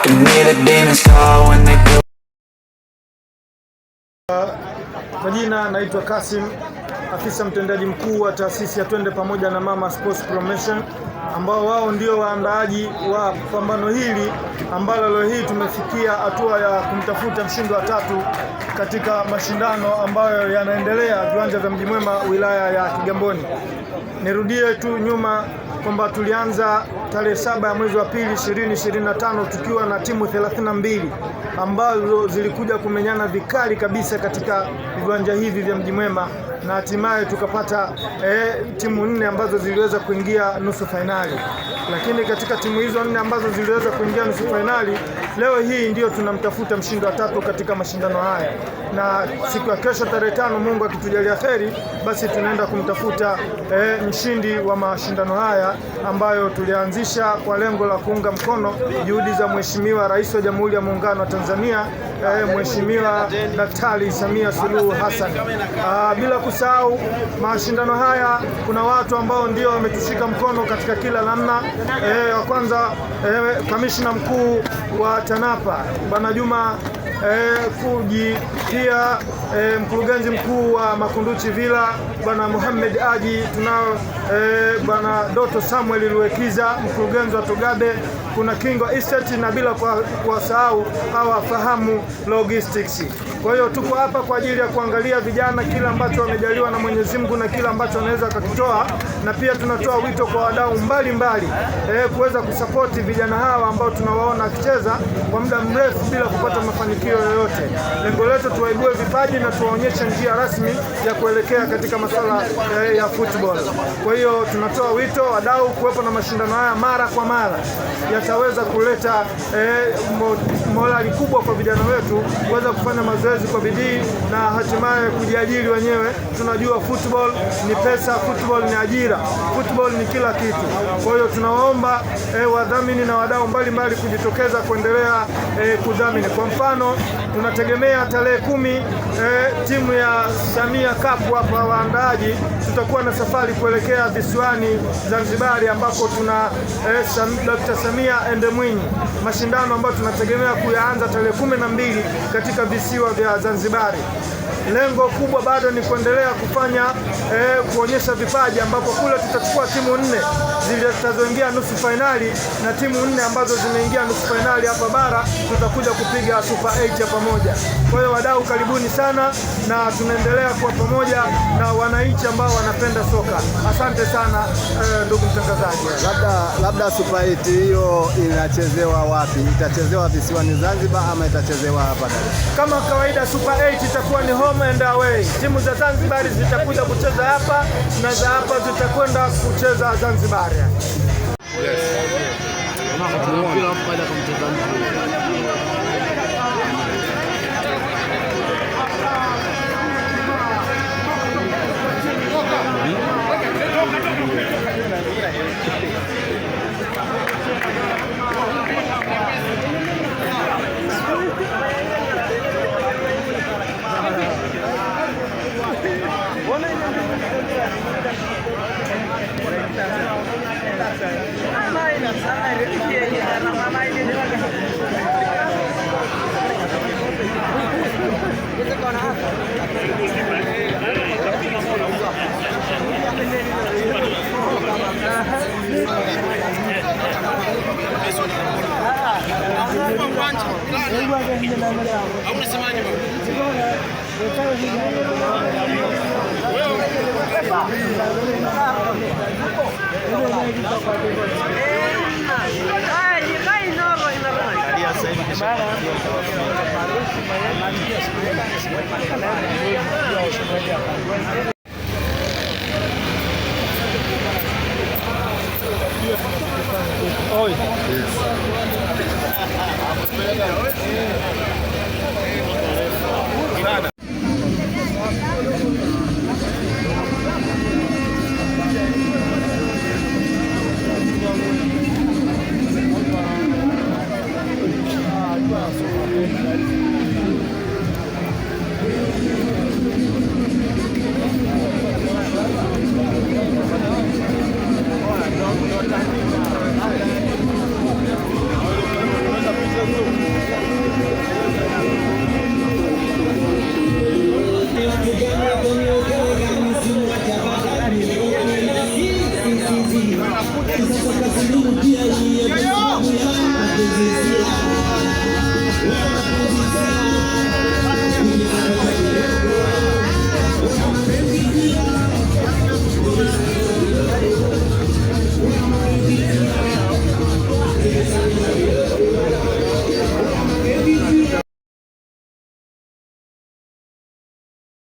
Give me the demons call when they do. Kwa jina naitwa Kasim, afisa mtendaji mkuu wa taasisi ya Twende Pamoja na Mama Sports Promotion, ambao wao ndio waandaaji wa pambano hili ambalo leo hii tumefikia hatua ya kumtafuta mshindi wa tatu katika mashindano ambayo yanaendelea viwanja vya Mji Mwema wilaya ya Kigamboni. Nirudie tu nyuma kwamba tulianza tarehe 7 ya mwezi wa pili 2025 tukiwa na timu 32 ambazo zilikuja kumenyana vikali kabisa katika viwanja hivi vya Mji Mwema, na hatimaye tukapata timu 4 ambazo ziliweza kuingia nusu fainali. Lakini katika timu hizo 4 ambazo ziliweza kuingia nusu fainali, leo hii ndio tunamtafuta mshindi wa tatu katika mashindano haya, na siku ya kesho tarehe 5, Mungu akitujalia kheri, basi tunaenda kumtafuta mshindi wa mashindano haya ambayo tulianzisha kwa lengo la kuunga mkono juhudi za Mheshimiwa Rais wa Jamhuri ya Muungano wa Tanzania, Mheshimiwa Daktari Samia Suluhu Hassan. Bila kusahau mashindano haya kuna watu ambao ndio wametushika mkono katika kila namna. Wa kwanza kamishna mkuu wa TANAPA Bwana Juma Kuji, pia mkurugenzi mkuu wa Makunduchi Villa Bwana Muhammad Haji, tunao Bwana Doto Samuel Luekiza, mkurugenzi wa Togabe, kuna Kingo Estate, na bila kuwasahau hawa Fahamu Logistics. Kwa hiyo tuko hapa kwa ajili ya kuangalia vijana kila ambacho wamejaliwa na Mwenyezi Mungu na kila ambacho wanaweza kukitoa, na pia tunatoa wito kwa wadau mbalimbali kuweza kusapoti vijana hawa ambao tunawaona akicheza kwa muda mrefu bila kupata mafanikio yoyote. Lengo letu tuwaibue vipaji na tuwaonyeshe njia rasmi ya kuelekea katika masuala ya football. Kwa hiyo tunatoa wito wadau kuwepo na mashindano haya mara kwa mara, yataweza kuleta morali kubwa kwa vijana wetu kuweza kufanya mazoezi kwa bidii na hatimaye kujiajiri wenyewe. Tunajua football ni pesa, football ni ajira, football ni kila kitu. Kwa hiyo tunawaomba wadhamini na wadau mbalimbali kujitokeza kuendelea kudhamini. Kwa mfano, tunategemea tarehe 10 timu ya Samia Cup hapa waandaaji tutakuwa na safari kuelekea visiwani Zanzibari, ambapo tuna Dr. Samia Ende Mwinyi, mashindano ambayo tunategemea kuyaanza tarehe 12 katika visiwa vya Zanzibari. Lengo kubwa bado ni kuendelea kufanya kuonyesha vipaji, ambapo kule tutachukua timu 4 zilizoingia nusu fainali na timu 4 ambazo zimeingia nusu fainali hapa bara tutakuja kupiga Super 8 ya pamoja. Kwa hiyo wadau, karibuni sana, na tunaendelea kuwa pamoja na wananchi ambao wanapenda soka. Asante sana ndugu mtangazaji. Labda Super 8 hiyo inachezewa wapi? Itachezewa visiwani Zanzibar ama itachezewa hapa? Kama kawaida, Super 8 itakuwa ni home and away. Timu za Zanzibar zitakuja kucheza hapa na za hapa zitakwenda kucheza Zanzibar. Yes.